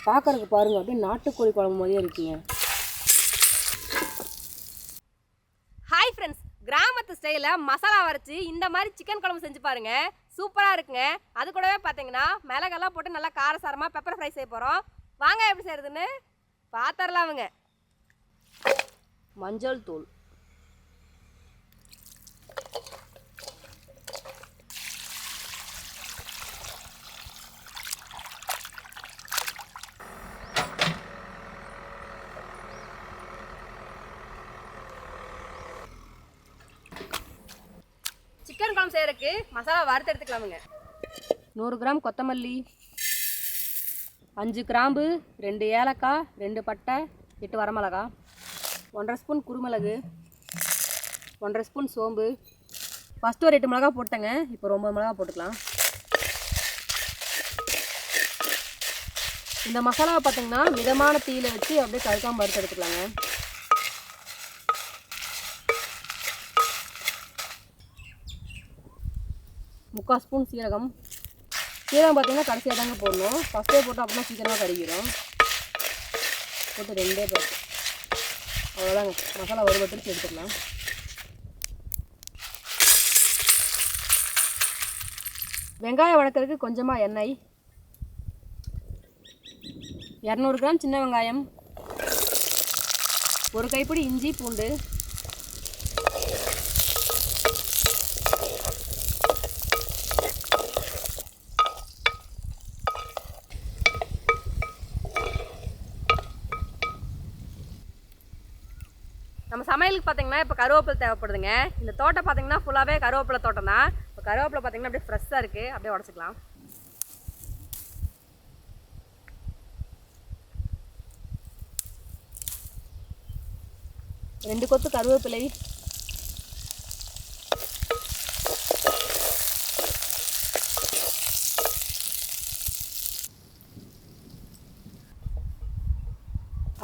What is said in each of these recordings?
பார்க்கறதுக்கு பாருங்கள் அப்படியே நாட்டுக்கோழி குழம்பு மாதிரியே இருக்கீங்க. ஹாய் ஃப்ரெண்ட்ஸ், கிராமத்து ஸ்டைலில் மசாலா வரைச்சி இந்த மாதிரி சிக்கன் குழம்பு செஞ்சு பாருங்கள், சூப்பராக இருக்குங்க. அது கூடவே பார்த்தீங்கன்னா மிளகெல்லாம் போட்டு நல்லா காரசாரமாக பெப்பர் ஃப்ரை செய்ய போகிறோம். வாங்க எப்படி செய்கிறதுன்னு பார்த்துடலாமுங்க. மஞ்சள் தூள், சிக்கன் குழம்பு செய்யறதுக்கு மசாலா வறுத்து எடுத்துக்கலாமுங்க. 100 கிராம் கொத்தமல்லி, 5 கிராம்பு, 2 ஏலக்காய், 2 பட்டை, 8 வரமிளகா, 1.5 ஸ்பூன் குருமிளகு, 1.5 ஸ்பூன் சோம்பு. ஃபஸ்ட்டு ஒரு 8 மிளகா போட்டேங்க, இப்போ 9 மிளகா போட்டுக்கலாம். இந்த மசாலாவை பார்த்தீங்கன்னா மிதமான தீயில வச்சு அப்படியே கருக்காம வறுத்து எடுத்துக்கலாங்க. முக்கால் ஸ்பூன் சீரகம். சீரகம் பார்த்தீங்கன்னா கடைசியாக தாங்க போடணும், ஃபஸ்ட்டே போட்டோம் அப்படின்னா சீக்கிரமாக கருகிடும். போட்டு 2 பேர் அவ்வளோதாங்க, மசாலா ஒரு பத்திரிச்சு எடுத்துக்கலாம். வெங்காயம் வதக்கிறதுக்கு கொஞ்சமாக எண்ணெய், 200 கிராம் சின்ன வெங்காயம், ஒரு கைப்பிடி இஞ்சி பூண்டு, நம்ம சமையலுக்கு பார்த்தீங்கன்னா இப்போ கருவேப்பிலை தேவைப்படுதுங்க. இந்த தோட்டம் பார்த்தீங்கன்னா ஃபுல்லாகவே கருவேப்பிலை தோட்டம் தான். இப்போ கருவேப்பிலை பார்த்தீங்கன்னா அப்படியே ஃப்ரெஷ்ஷாக இருக்குது, அப்படியே உடச்சிக்கலாம். ரெண்டு கொத்து கருவேப்பிலை,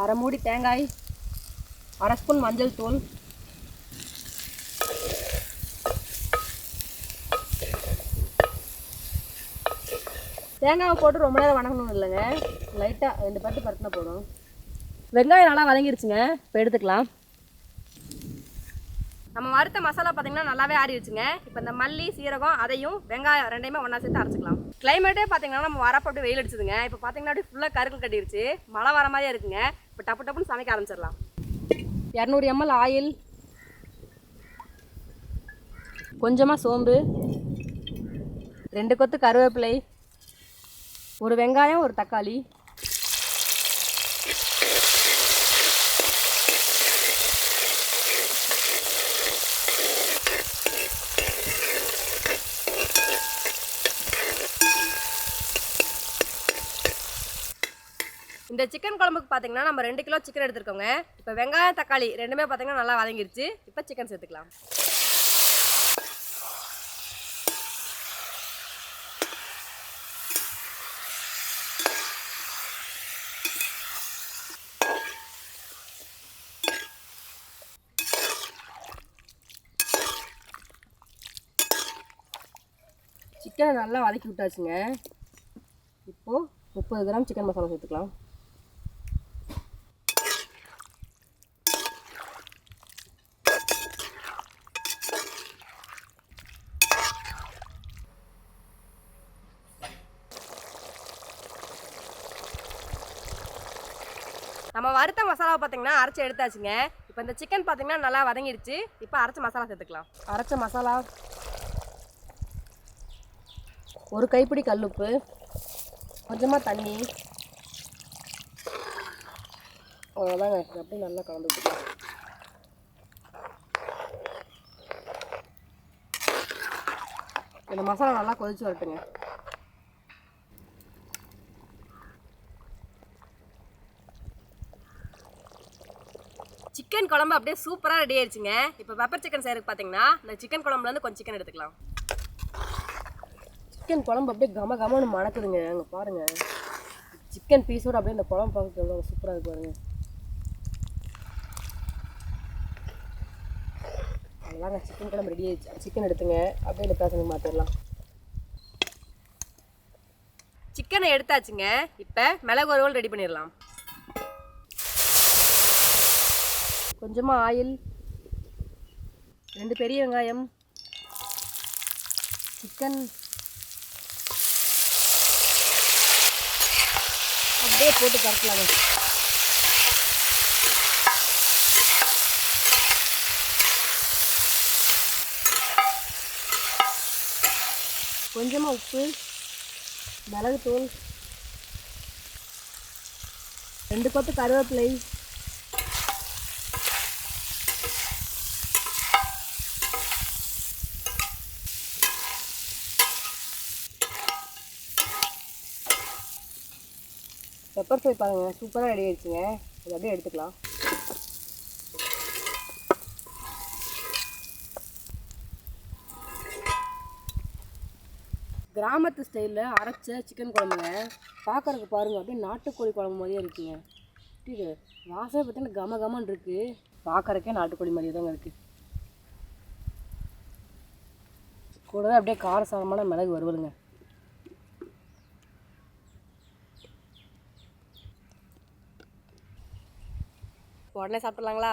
அரை மூடி தேங்காய், 1/2 ஸ்பூன் மஞ்சள் தூள், தேங்காவை போட்டு ரொம்ப நேரம் வணங்கணும் இல்லைங்க, லைட்டாக 2 பட்டு பருத்தினா போதும். வெங்காயம் நல்லா வதங்கிருச்சுங்க, இப்போ எடுத்துக்கலாம். நம்ம வறுத்த மசாலா பார்த்தீங்கன்னா நல்லாவே ஆறிடுச்சுங்க. இப்போ இந்த மல்லி சீரகம் அதையும் வெங்காயம் ரெண்டையுமே ஒன்றா சேர்த்து அரைச்சிக்கலாம். கிளைமேட்டே பார்த்தீங்கன்னா நம்ம வரப்போ அப்படியே வெயில் அடிச்சுதுங்க. இப்போ பார்த்தீங்கன்னா அப்படியே ஃபுல்லாக கருக்கள் கட்டிடுச்சு, மழை வர மாதிரியே இருக்குங்க. இப்போ டப்பு டப்புன்னு சமைக்க ஆரம்பிச்சிடலாம். 200 ml ஆயில், கொஞ்சமாக சோம்பு, 2 கொத்து கருவேப்பிலை, ஒரு வெங்காயம், ஒரு தக்காளி, இந்த சிக்கன் குழம்புக்கு பார்த்தீங்கன்னா நம்ம 2 கிலோ சிக்கன் எடுத்துருக்கோங்க. இப்போ வெங்காயம் தக்காளி ரெண்டுமே பார்த்தீங்கன்னா நல்லா வதங்கிருச்சு. இப்போ சிக்கன் சேர்த்துக்கலாம். சிக்கனை நல்லா வதக்கி விட்டாச்சுங்க. இப்போது 30 கிராம் சிக்கன் மசாலா சேர்த்துக்கலாம். நம்ம வறுத்த மசாலாவை பார்த்தீங்கன்னா அரைச்சி எடுத்தாச்சுங்க. இப்போ இந்த சிக்கன் பார்த்தீங்கன்னா நல்லா வதங்கிடுச்சு. இப்போ அரைச்ச மசாலா சேர்த்துக்கலாம். அரைச்ச மசாலா, ஒரு கைப்பிடி கல்லுப்பு, கொஞ்சமாக தண்ணி, அவ்வளோதாங்க. அப்படியே நல்லா கலந்து விட்டுக்கலாம். இந்த மசாலா நல்லா கொதிச்சு வரட்டுங்க. சிக்கன் குழம்பு அப்படியே சூப்பராக ரெடி ஆயிடுச்சுங்க. இப்போ பெப்பர் சிக்கன் செய்யறதுக்கு பார்த்தீங்கன்னா இந்த சிக்கன் குழம்புலேருந்து கொஞ்சம் சிக்கன் எடுத்துக்கலாம். சிக்கன் குழம்பு அப்படியே கம கமன்னு மணக்குதுங்க. அங்கே பாருங்கள், சிக்கன் பீஸோடு அப்படியே இந்த குழம்பு பார்க்க எவ்வளோ சூப்பராக இருக்கு பாருங்க. அவ்வளோதாங்க, சிக்கன் குழம்பு ரெடி ஆயிடுச்சு. சிக்கன் எடுத்துங்க, அப்படியே இந்த பேசனுக்கு மாற்றிடலாம். சிக்கனை எடுத்தாச்சுங்க. இப்போ மிளகு வறுவல் ரெடி பண்ணிடலாம். கொஞ்சமாக ஆயில், 2 பெரிய வெங்காயம், சிக்கன் அப்படியே போட்டு கறக்கலாங்க. கொஞ்சமாக உப்பு, மிளகுத்தூள், 2 கொத்து கருவேப்பிலை, பெப்பர் ஃப்ரை பாருங்கள் சூப்பராக ரெடி ஆயிடுச்சுங்க. இது அப்படியே எடுத்துக்கலாம். கிராமத்து ஸ்டைலில் அரைச்ச சிக்கன் குழம்புங்க. பார்க்குறதுக்கு பாருங்கள் அப்படியே நாட்டுக்கோழி குழம்பு மாதிரியே இருக்குங்க. இது வாசனை பார்த்தீங்கன்னா கம கமன்னு இருக்குது. பார்க்குறக்கே நாட்டுக்கோழி மாதிரியே தாங்க இருக்குது. கூடவே அப்படியே காரசாரமான மிளகு வறுவலுங்க. உடனே சாப்பிட்லாங்களா?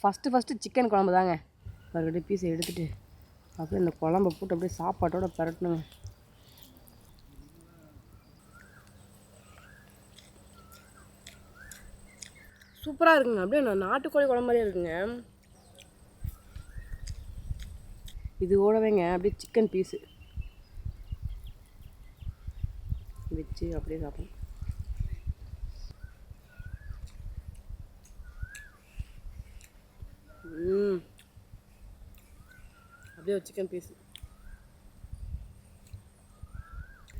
ஃபஸ்ட்டு சிக்கன் குழம்பு தாங்க. ஒரு பீஸை எடுத்துகிட்டு அப்படியே இந்த குழம்பை போட்டு அப்படியே சாப்பாட்டோட பரட்டணுங்க. சூப்பராக இருக்குங்க. அப்படியே நாட்டுக்கோழி குழம்பு மாதிரியே இருக்குங்க. இது கூடவேங்க அப்படியே சிக்கன் பீஸு வச்சு அப்படியே சாப்பிடணும். அப்படியே ஒரு சிக்கன் பீஸு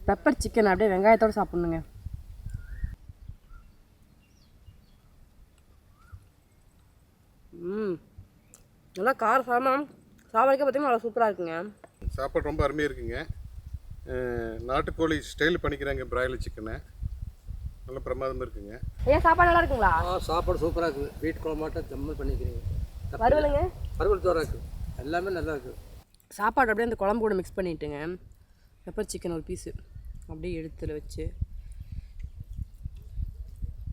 பெப்பர் சிக்கன் அப்படியே வெங்காயத்தோடு சாப்பிட்ணுங்க. நல்லா காரசாரமாக சாப்பாடுக்கே பார்த்தீங்கன்னா நல்லா சூப்பராக இருக்குங்க. சாப்பாடு ரொம்ப அருமையாக இருக்குங்க. நாட்டுக்கோழி ஸ்டைல் பண்ணிக்கிறாங்க. பிராய்லர் சிக்கனை நல்லா பிரமாதமாக இருக்குங்க. ஐயா சாப்பாடு நல்லா இருக்குங்களா? சாப்பாடு சூப்பராக இருக்குது. வீட்டு குழம்பாட்ட ஜம்மல் பண்ணிக்கிறீங்க. வறுவலுங்க வறுவல் தோறாக இருக்குது. எல்லாமே நல்லா இருக்குது. சாப்பாடு அப்படியே அந்த குழம்பு கூட மிக்ஸ் பண்ணிட்டுங்க. பெப்பர் சிக்கன் ஒரு பீஸு அப்படியே எடுத்துல வச்சு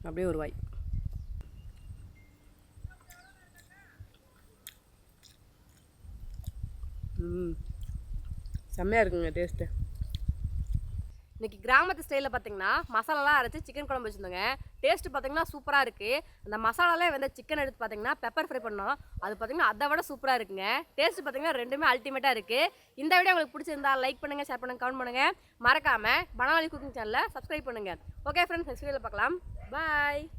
அப்படியே ஒரு வாய். செம்மையாக இருக்குங்க டேஸ்ட்டு. இன்றைக்கி கிராமத்து ஸ்டைலில் பார்த்தீங்கன்னா மசாலாலாம் அரைச்சி சிக்கன் குழம்பு வச்சுருந்தோங்க. டேஸ்ட்டு பார்த்தீங்கன்னா சூப்பராக இருக்குது. அந்த மசாலாலே வந்து சிக்கன் எடுத்து பார்த்தீங்கன்னா பெப்பர் ஃப்ரை பண்ணோம். அது பார்த்தீங்கன்னா அதை விட சூப்பராக இருக்குங்க. டேஸ்ட்டு பார்த்தீங்கன்னா ரெண்டுமே அல்டிமேட்டாக இருக்குது. இந்த வீடியோ உங்களுக்கு பிடிச்சிருந்தா லைக் பண்ணுங்கள், ஷேர் பண்ணுங்கள், கமெண்ட் பண்ணுங்கள். மறக்காமல் பனவாலி குக்கிங் சேனலை சப்ஸ்கிரைப் பண்ணுங்கள். ஓகே ஃப்ரெண்ட்ஸ், நெக்ஸ்ட் வீடியோவில் பார்க்கலாம். பாய்.